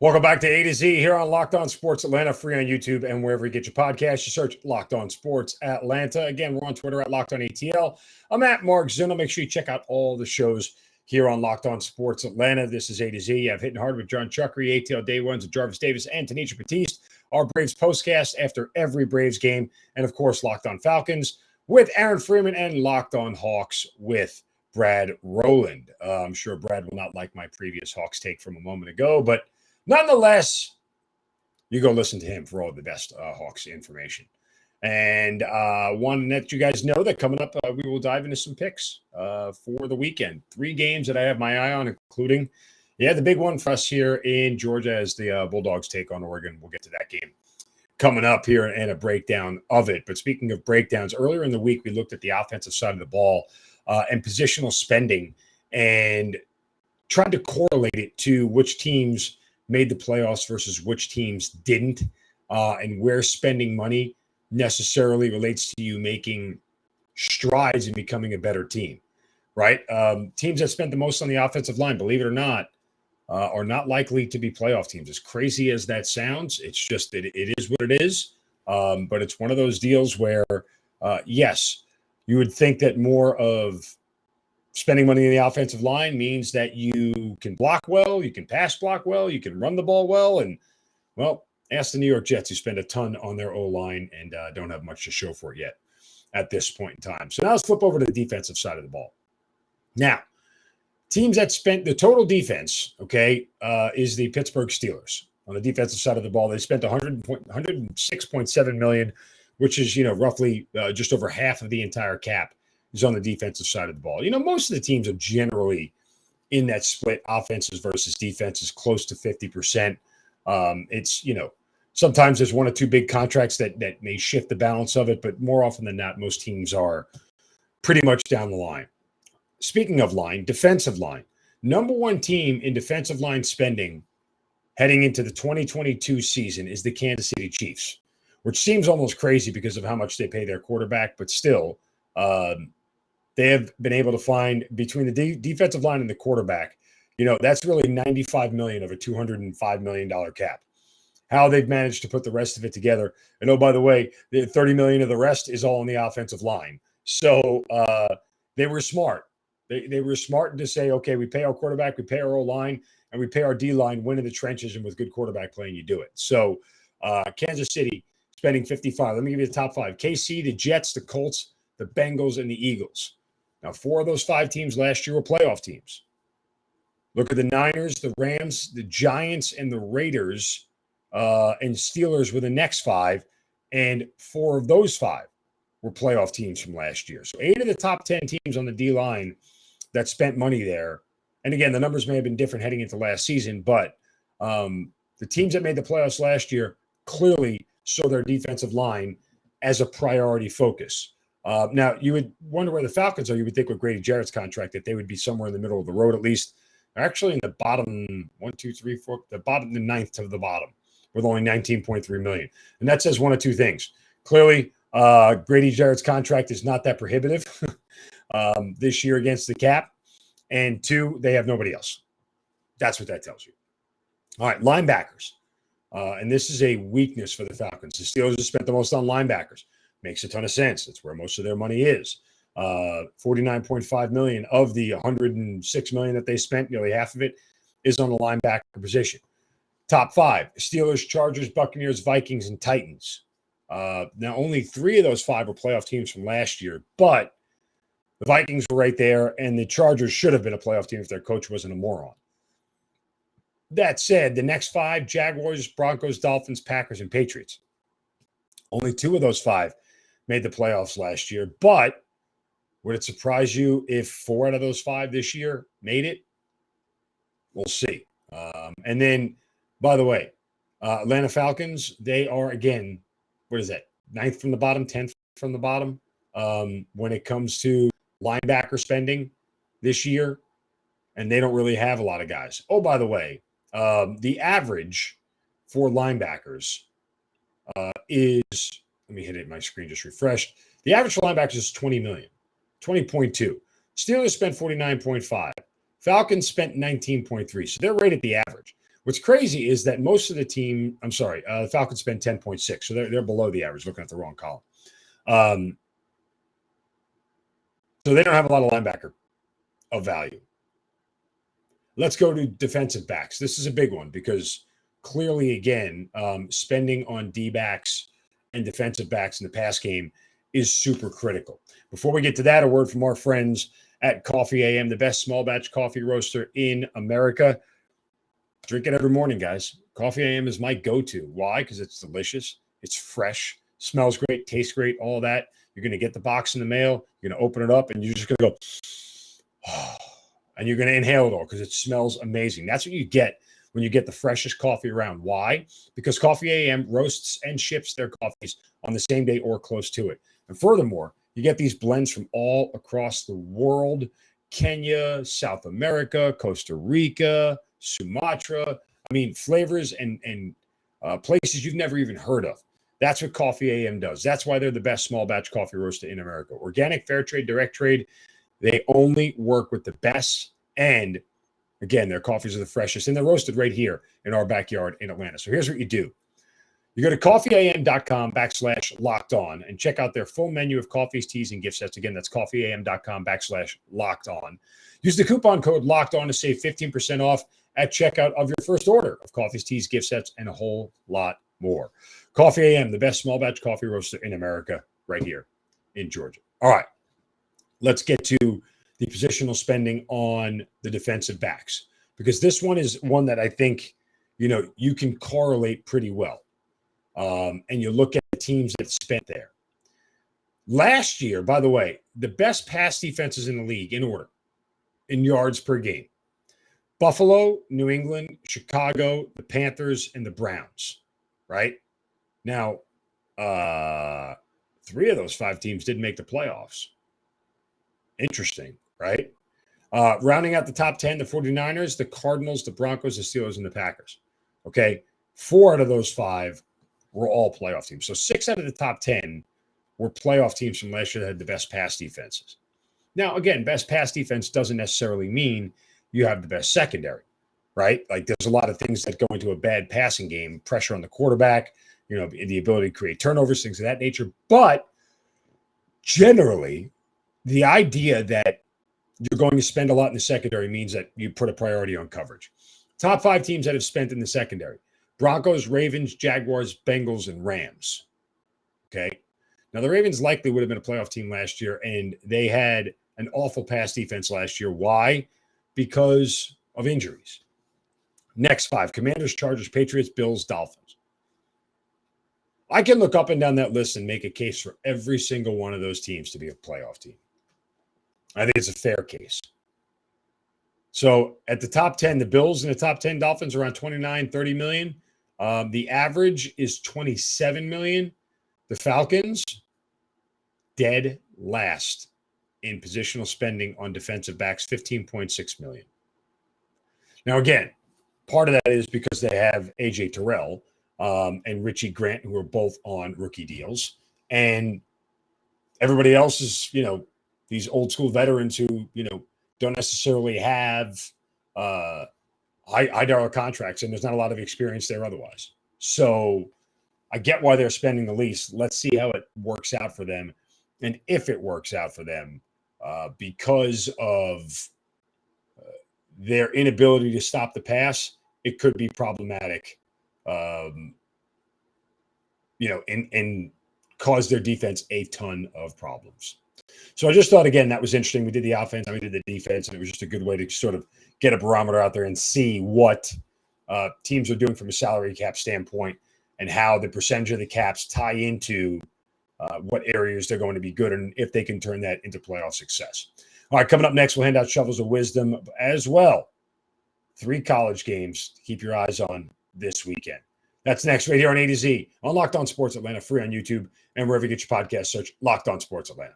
Welcome back to A to Z here on Locked On Sports Atlanta, free on YouTube and wherever you get your podcast. You search Locked On Sports Atlanta. Again, we're on Twitter at Locked On ATL. I'm at Mark Zuna. Make sure you check out all the shows here on Locked On Sports Atlanta. This is A to Z. I've Hitting Hard with John Chuckery, ATL Day Ones with Jarvis Davis and Tanisha Batiste. Our Braves postcast after every Braves game. And, of course, Locked On Falcons with Aaron Freeman and Locked On Hawks with Brad Rowland. I'm sure Brad will not like my previous Hawks take from a moment ago, but nonetheless, you go listen to him for all the best Hawks information. And want to let you guys know that coming up, we will dive into some picks for the weekend. 3 games that I have my eye on, including, the big one for us here in Georgia as the Bulldogs take on Oregon. We'll get to that game coming up here and a breakdown of it. But speaking of breakdowns, earlier in the week, we looked at the offensive side of the ball and positional spending and tried to correlate it to which teams made the playoffs versus which teams didn't, and where spending money necessarily relates to you making strides in becoming a better team, right? Teams that spent the most on the offensive line, believe it or not, are not likely to be playoff teams. As crazy as that sounds, it's just that it is what it is. But it's one of those deals where, yes, you would think that more of spending money in the offensive line means that you can block well, you can pass block well, you can run the ball well. And, well, ask the New York Jets, who spend a ton on their O-line and don't have much to show for it yet at this point in time. So now let's flip over to the defensive side of the ball. Now, teams that spent the total defense, is the Pittsburgh Steelers. On the defensive side of the ball, they spent $106.7 million, which is, roughly just over half of the entire cap is on the defensive side of the ball. Most of the teams are generally in that split offenses versus defenses close to 50%. It's, sometimes there's one or two big contracts that may shift the balance of it, but more often than not, most teams are pretty much down the line. Speaking of line, defensive line, number one team in defensive line spending heading into the 2022 season is the Kansas City Chiefs, which seems almost crazy because of how much they pay their quarterback, but still, they have been able to find between the defensive line and the quarterback, that's really $95 million of a $205 million cap. How they've managed to put the rest of it together. And oh, by the way, the $30 million of the rest is all on the offensive line. So they were smart. They were smart to say, okay, we pay our quarterback, we pay our O-line, and we pay our D-line, win in the trenches, and with good quarterback play, you do it. So Kansas City spending 55. Let me give you the top 5. KC, the Jets, the Colts, the Bengals, and the Eagles. Now, 4 of those 5 teams last year were playoff teams. Look at the Niners, the Rams, the Giants, and the Raiders, and Steelers were the next 5, and 4 of those 5 were playoff teams from last year. So 8 of the top 10 teams on the D-line that spent money there. And again, the numbers may have been different heading into last season, but the teams that made the playoffs last year clearly saw their defensive line as a priority focus. Now, you would wonder where the Falcons are. You would think with Grady Jarrett's contract that they would be somewhere in the middle of the road at least. They're actually in the bottom the ninth to the bottom with only $19.3 million. And that says one of two things. Clearly, Grady Jarrett's contract is not that prohibitive this year against the cap. And 2, they have nobody else. That's what that tells you. All right, linebackers. And this is a weakness for the Falcons. The Steelers have spent the most on linebackers. Makes a ton of sense. That's where most of their money is. $49.5 million of the $106 million that they spent, nearly half of it is on the linebacker position. Top 5, Steelers, Chargers, Buccaneers, Vikings, and Titans. Now, only 3 of those 5 were playoff teams from last year, but the Vikings were right there, and the Chargers should have been a playoff team if their coach wasn't a moron. That said, the next 5, Jaguars, Broncos, Dolphins, Packers, and Patriots. Only 2 of those 5 made the playoffs last year, but would it surprise you if 4 out of those 5 this year made it? We'll see. And then, by the way, Atlanta Falcons, they are, again, what is that, 9th from the bottom, 10th from the bottom when it comes to linebacker spending this year, and they don't really have a lot of guys. Oh, by the way, the average for linebackers is, let me hit it, my screen just refreshed. The average for linebackers is $20 million, 20.2. Steelers spent 49.5. Falcons spent 19.3. So they're right at the average. What's crazy is that most of the team, the Falcons spend 10.6, so they're below the average, looking at the wrong column. So they don't have a lot of linebacker of value. Let's go to defensive backs. This is a big one because clearly, again, spending on D-backs and defensive backs in the pass game is super critical. Before we get to that, a word from our friends at Coffee AM, the best small batch coffee roaster in America. Drink it every morning, guys. Coffee AM is my go-to. Why? Because it's delicious. It's fresh. Smells great. Tastes great. All that. You're going to get the box in the mail. You're going to open it up, and you're just going to go, oh, and you're going to inhale it all because it smells amazing. That's what you get when you get the freshest coffee around. Why? Because Coffee AM roasts and ships their coffees on the same day or close to it. And furthermore, you get these blends from all across the world: Kenya, South America, Costa Rica, Sumatra. I mean, flavors and places you've never even heard of. That's what Coffee AM does. That's why they're the best small batch coffee roaster in America. Organic, fair trade, direct trade. They only work with the best. And again, their coffees are the freshest, and they're roasted right here in our backyard in Atlanta. So here's what you do. You go to coffeeam.com/locked-on and check out their full menu of coffees, teas, and gift sets. Again, that's coffeeam.com/locked-on. Use the coupon code LOCKED-ON to save 15% off at checkout of your first order of coffees, teas, gift sets, and a whole lot more. Coffee AM, the best small batch coffee roaster in America, right here in Georgia. All right, let's get to the positional spending on the defensive backs, because this one is one that I think, you can correlate pretty well. And you look at the teams that spent there. Last year, by the way, the best pass defenses in the league in order, in yards per game: Buffalo, New England, Chicago, the Panthers, and the Browns, right? Now, 3 of those 5 teams didn't make the playoffs. Interesting, right? Rounding out the top 10, the 49ers, the Cardinals, the Broncos, the Steelers, and the Packers. Okay, 4 out of those 5 were all playoff teams. So 6 out of the top 10 were playoff teams from last year that had the best pass defenses. Now, again, best pass defense doesn't necessarily mean you have the best secondary, right? Like, there's a lot of things that go into a bad passing game: pressure on the quarterback, the ability to create turnovers, things of that nature. But generally, the idea that you're going to spend a lot in the secondary means that you put a priority on coverage. Top 5 teams that have spent in the secondary: Broncos, Ravens, Jaguars, Bengals, and Rams. Okay. Now, the Ravens likely would have been a playoff team last year, and they had an awful pass defense last year. Why? Because of injuries. Next 5: Commanders, Chargers, Patriots, Bills, Dolphins. I can look up and down that list and make a case for every single one of those teams to be a playoff team. I think it's a fair case. So at the top 10, the Bills and the top 10 Dolphins around 29, 30 million. The average is 27 million. The Falcons, dead last in positional spending on defensive backs, 15.6 million. Now, again, part of that is because they have AJ Terrell and Richie Grant, who are both on rookie deals. And everybody else is, these old school veterans who, don't necessarily have high dollar contracts, and there's not a lot of experience there otherwise. So I get why they're spending the least. Let's see how it works out for them. And if it works out for them, because of their inability to stop the pass, it could be problematic, and cause their defense a ton of problems. So I just thought, again, that was interesting. We did the offense and we did the defense, and it was just a good way to sort of get a barometer out there and see what teams are doing from a salary cap standpoint and how the percentage of the caps tie into what areas they're going to be good and if they can turn that into playoff success. All right, coming up next, we'll hand out shovels of wisdom as well. 3 college games to keep your eyes on this weekend. That's next right here on A to Z on Locked On Sports Atlanta, free on YouTube and wherever you get your podcast. Search Locked On Sports Atlanta.